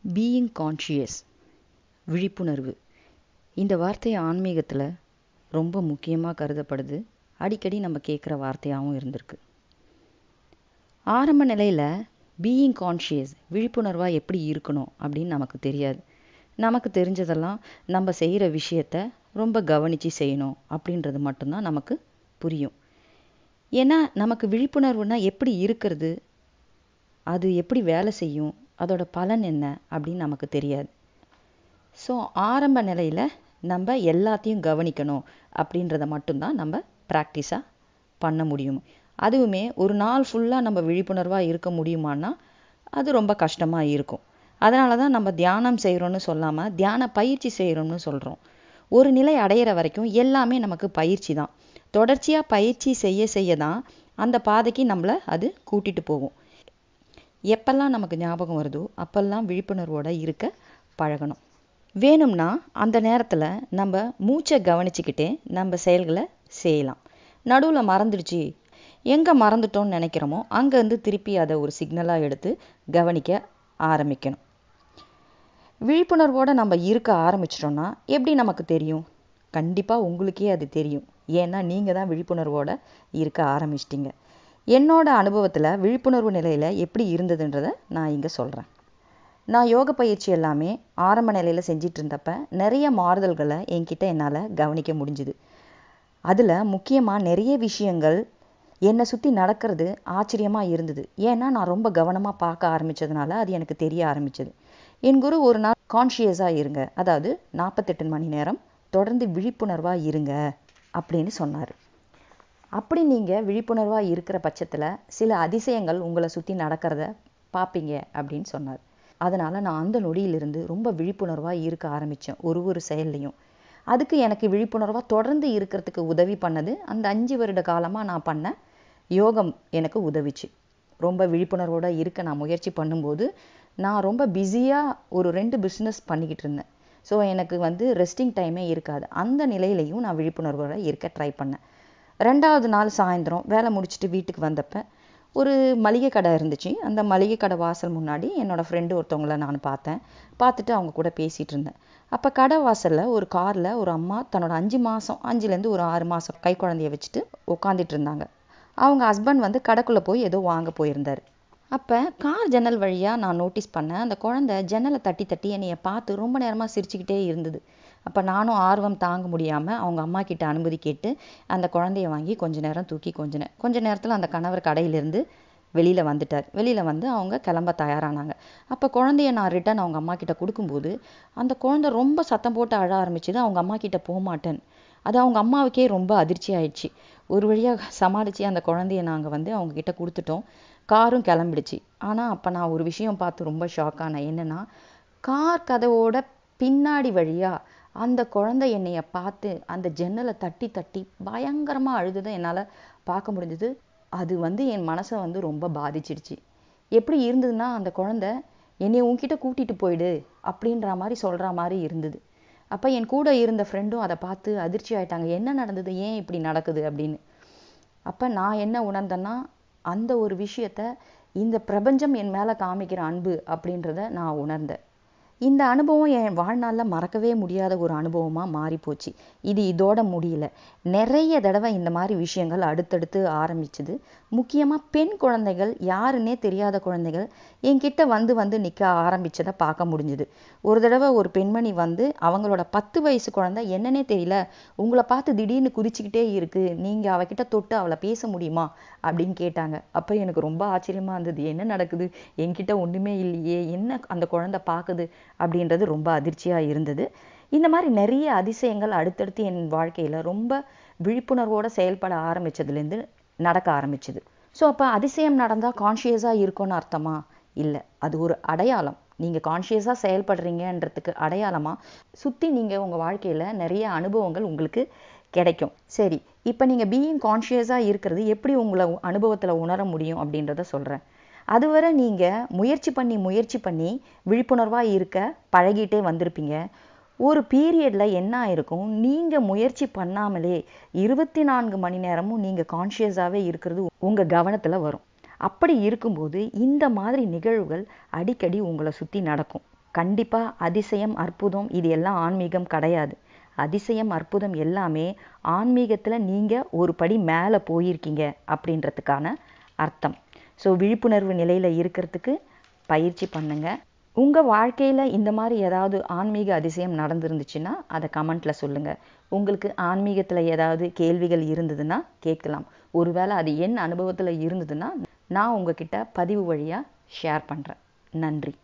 Being conscious, விழிப்புணர்வு. இந்த வார்த்தை ஆன்மீகத்தில் ரொம்ப முக்கியமாக கருதப்படுது. அடிக்கடி நம்ம கேட்குற வார்த்தையாகவும் இருந்திருக்கு. ஆரம்ப நிலையில் பீயிங் கான்ஷியஸ், விழிப்புணர்வாக எப்படி இருக்கணும் அப்படின்னு நமக்கு தெரியாது. நமக்கு தெரிஞ்சதெல்லாம் நம்ம செய்கிற விஷயத்த ரொம்ப கவனித்து செய்யணும் அப்படின்றது மட்டும்தான் நமக்கு புரியும். ஏன்னா நமக்கு விழிப்புணர்வுனா எப்படி இருக்கிறது, அது எப்படி வேலை செய்யும், அதோட பலன் என்ன அப்படின்னு நமக்கு தெரியாது. ஸோ ஆரம்ப நிலையில் நம்ம எல்லாத்தையும் கவனிக்கணும் அப்படின்றத மட்டும்தான் நம்ம ப்ராக்டிஸாக பண்ண முடியும். அதுவுமே ஒரு நாள் ஃபுல்லாக நம்ம விழிப்புணர்வாக இருக்க முடியுமான்னா அது ரொம்ப கஷ்டமாக இருக்கும். அதனால தான் நம்ம தியானம் செய்கிறோன்னு சொல்லாமல் தியான பயிற்சி செய்கிறோம்னு சொல்கிறோம். ஒரு நிலை அடையிற வரைக்கும் எல்லாமே நமக்கு பயிற்சி தான். தொடர்ச்சியாக பயிற்சி செய்ய செய்ய தான் அந்த பாதைக்கு நம்மளை அது கூட்டிகிட்டு போகும். எப்பெல்லாம் நமக்கு ஞாபகம் வருதோ அப்பெல்லாம் விழிப்புணர்வோடு இருக்க பழகணும். வேணும்னா அந்த நேரத்தில் நம்ம மூச்சை கவனிச்சுக்கிட்டே நம்ம செயல்களை செய்யலாம். நடுவில் மறந்துடுச்சு, எங்கே மறந்துட்டோன்னு நினைக்கிறோமோ அங்கேருந்து திருப்பி அதை ஒரு சிக்னலாக எடுத்து கவனிக்க ஆரம்பிக்கணும். விழிப்புணர்வோடு நம்ம இருக்க ஆரம்பிச்சிட்டோம்னா எப்படி நமக்கு தெரியும்? கண்டிப்பாக உங்களுக்கே அது தெரியும். ஏன்னா நீங்கள் தான் விழிப்புணர்வோடு இருக்க ஆரம்பிச்சிட்டிங்க. என்னோட அனுபவத்தில் விழிப்புணர்வு நிலையில் எப்படி இருந்ததுன்றதை நான் இங்கே சொல்கிறேன். நான் யோக பயிற்சி எல்லாமே ஆரம்ப நிலையில் செஞ்சிட்டு இருந்தப்ப நிறைய மாறுதல்களை என்கிட்ட என்னால் கவனிக்க முடிஞ்சுது. அதில் முக்கியமாக நிறைய விஷயங்கள் என்னை சுற்றி நடக்கிறது ஆச்சரியமாக இருந்தது. ஏன்னா நான் ரொம்ப கவனமாக பார்க்க ஆரம்பித்ததுனால அது எனக்கு தெரிய ஆரம்பிச்சது. என் குரு ஒரு நாள் கான்ஷியஸாக இருங்க, அதாவது 48 மணி நேரம் தொடர்ந்து விழிப்புணர்வாக இருங்க அப்படின்னு சொன்னார். அப்படி நீங்கள் விழிப்புணர்வாக இருக்கிற பட்சத்தில் சில அதிசயங்கள் உங்களை சுற்றி நடக்கிறத பார்ப்பீங்க அப்படின்னு சொன்னார். அதனால் நான் அந்த நொடியிலிருந்து ரொம்ப விழிப்புணர்வாக இருக்க ஆரம்பித்தேன் ஒரு செயல்லையும். அதுக்கு எனக்கு விழிப்புணர்வாக தொடர்ந்து இருக்கிறதுக்கு உதவி பண்ணது அந்த 5 வருட காலமாக நான் பண்ண யோகம் எனக்கு உதவிச்சு. ரொம்ப விழிப்புணர்வோடு இருக்க நான் முயற்சி பண்ணும்போது நான் ரொம்ப பிஸியாக ஒரு 2 பிஸ்னஸ் பண்ணிக்கிட்டு இருந்தேன். ஸோ எனக்கு ரெஸ்டிங் டைமே இருக்காது. அந்த நிலையிலையும் நான் விழிப்புணர்வோடு இருக்க ட்ரை பண்ணேன். 2வது நாள் சாயந்தரம் வேலை முடிச்சுட்டு வீட்டுக்கு வந்தப்போ ஒரு மளிகை கடை இருந்துச்சு. அந்த மளிகை கடை வாசல் முன்னாடி என்னோடய ஃப்ரெண்டு ஒருத்தவங்கள நான் பார்த்தேன். பார்த்துட்டு அவங்க கூட பேசிகிட்டு இருந்தேன். அப்போ கடை வாசலில் ஒரு காரில் ஒரு அம்மா தன்னோட 5 மாதம் 5லேருந்து ஒரு 6 மாதம் கை குழந்தைய வச்சுட்டு உட்காந்துட்டு இருந்தாங்க. அவங்க ஹஸ்பண்ட் கடைக்குள்ளே போய் ஏதோ வாங்க போயிருந்தார். அப்போ கார் ஜன்னல் வழியாக நான் நோட்டீஸ் பண்ணேன். அந்த குழந்தை ஜன்னலை தட்டி தட்டி என்னைய பார்த்து ரொம்ப நேரமாக சிரிச்சுக்கிட்டே இருந்தது. அப்போ நானும் ஆர்வம் தாங்க முடியாமல் அவங்க அம்மா கிட்ட அனுமதி கேட்டு அந்த குழந்தைய வாங்கி கொஞ்ச நேரம் தூக்கி கொஞ்சினேன். கொஞ்ச நேரத்தில் அந்த கணவர் கடையிலேருந்து வெளியில் வந்துட்டார். வெளியில் வந்து அவங்க கிளம்ப தயாரானாங்க. அப்போ குழந்தைய நான் ரிட்டன் அவங்க அம்மா கிட்ட கொடுக்கும்போது அந்த குழந்தை ரொம்ப சத்தம் போட்டு அழ ஆரம்பிச்சுது. அவங்க அம்மா கிட்ட போக மாட்டேன். அது அவங்க அம்மாவுக்கே ரொம்ப அதிர்ச்சி ஆயிடுச்சு. ஒரு வழியாக சமாளித்து அந்த குழந்தைய நாங்கள் அவங்க கிட்ட கொடுத்துட்டோம். காரும் கிளம்பிடுச்சு. ஆனால் அப்போ நான் ஒரு விஷயம் பார்த்து ரொம்ப ஷாக் ஆனேன். என்னென்னா, கார் கதவோட பின்னாடி வழியாக அந்த குழந்தை என்னைய பார்த்து அந்த ஜன்னலை தட்டி தட்டி பயங்கரமாக அழுதுதான் என்னால் பார்க்க முடிஞ்சது. அது என் மனசை ரொம்ப பாதிச்சிடுச்சு. எப்படி இருந்ததுன்னா, அந்த குழந்தை என்னை உன்கிட்ட கூட்டிகிட்டு போயிடு அப்படின்ற மாதிரி சொல்கிற மாதிரி இருந்தது. அப்போ என் கூட இருந்த ஃப்ரெண்டும் அதை பார்த்து அதிர்ச்சி ஆயிட்டாங்க. என்ன நடந்தது, ஏன் இப்படி நடக்குது அப்படின்னு. அப்போ நான் என்ன உணர்ந்தேன்னா, அந்த ஒரு விஷயத்த இந்த பிரபஞ்சம் என் மேலே காமிக்கிற அன்பு அப்படின்றத நான் உணர்ந்தேன். இந்த அனுபவம் என் வாழ்நாளில் மறக்கவே முடியாத ஒரு அனுபவமாக மாறிப்போச்சு. இது இதோட முடியல. நிறைய தடவை இந்த மாதிரி விஷயங்கள் அடுத்தடுத்து ஆரம்பிச்சுது. முக்கியமாக பெண் குழந்தைகள், யாருன்னே தெரியாத குழந்தைகள் என்கிட்ட வந்து நிற்க ஆரம்பித்ததை பார்க்க முடிஞ்சுது. ஒரு தடவை ஒரு பெண்மணி அவங்களோட 10 வயசு குழந்தை என்னன்னே தெரியல, உங்களை பார்த்து திடீர்னு குதிச்சுக்கிட்டே இருக்குது, நீங்கள் அவகிட்ட தொட்டு அவளை பேச முடியுமா அப்படின்னு கேட்டாங்க. அப்போ எனக்கு ரொம்ப ஆச்சரியமாக இருந்தது. என்ன நடக்குது, என்கிட்ட ஒன்றுமே இல்லையே, என்ன அந்த குழந்தை பார்க்குது அப்படின்றது ரொம்ப அதிர்ச்சியாக இருந்தது. இந்த மாதிரி நிறைய அதிசயங்கள் அடுத்தடுத்து என் வாழ்க்கையில் ரொம்ப விழிப்புணர்வோடு செயல்பட ஆரம்பித்ததுலேருந்து நடக்க ஆரம்பிச்சுது. ஸோ அப்போ அதிசயம் நடந்தால் கான்ஷியஸாக இருக்கும்னு அர்த்தமா? இல்லை, அது ஒரு அடையாளம். நீங்கள் கான்ஷியஸாக செயல்படுறீங்கன்றதுக்கு அடையாளமாக சுற்றி நீங்கள் உங்கள் வாழ்க்கையில் நிறைய அனுபவங்கள் உங்களுக்கு கிடைக்கும். சரி, இப்போ நீங்கள் பீயிங் கான்ஷியஸாக இருக்கிறது எப்படி உங்களை அனுபவத்தில் உணர முடியும் அப்படின்றத சொல்கிறேன். அதுவரை நீங்கள் முயற்சி பண்ணி விழிப்புணர்வாக இருக்க பழகிட்டே வந்திருப்பீங்க. ஒரு பீரியடில் என்ன ஆயிருக்கும், நீங்கள் முயற்சி பண்ணாமலே 24 மணி நேரமும் நீங்கள் கான்ஷியஸாகவே இருக்கிறது உங்கள் கவனத்தில் வரும். அப்படி இருக்கும்போது இந்த மாதிரி நிகழ்வுகள் அடிக்கடி உங்களை சுற்றி நடக்கும். கண்டிப்பாக அதிசயம், அற்புதம் இது எல்லாம் ஆன்மீகம் கிடையாது. அதிசயம், அற்புதம் எல்லாமே ஆன்மீகத்தில் நீங்கள் ஒரு படி மேலே போயிருக்கீங்க அப்படின்றதுக்கான அர்த்தம். ஸோ விழிப்புணர்வு நிலையில் இருக்கிறதுக்கு பயிற்சி பண்ணுங்கள். உங்கள் வாழ்க்கையில் இந்த மாதிரி ஏதாவது ஆன்மீக அதிசயம் நடந்துருந்துச்சுன்னா அதை கமெண்ட்டில் சொல்லுங்கள். உங்களுக்கு ஆன்மீகத்தில் ஏதாவது கேள்விகள் இருந்ததுன்னா கேட்கலாம். ஒருவேளை அது என் அனுபவத்தில் இருந்ததுன்னா நான் உங்ககிட்ட பதிவு வழியாக ஷேர் பண்ணுறேன். நன்றி.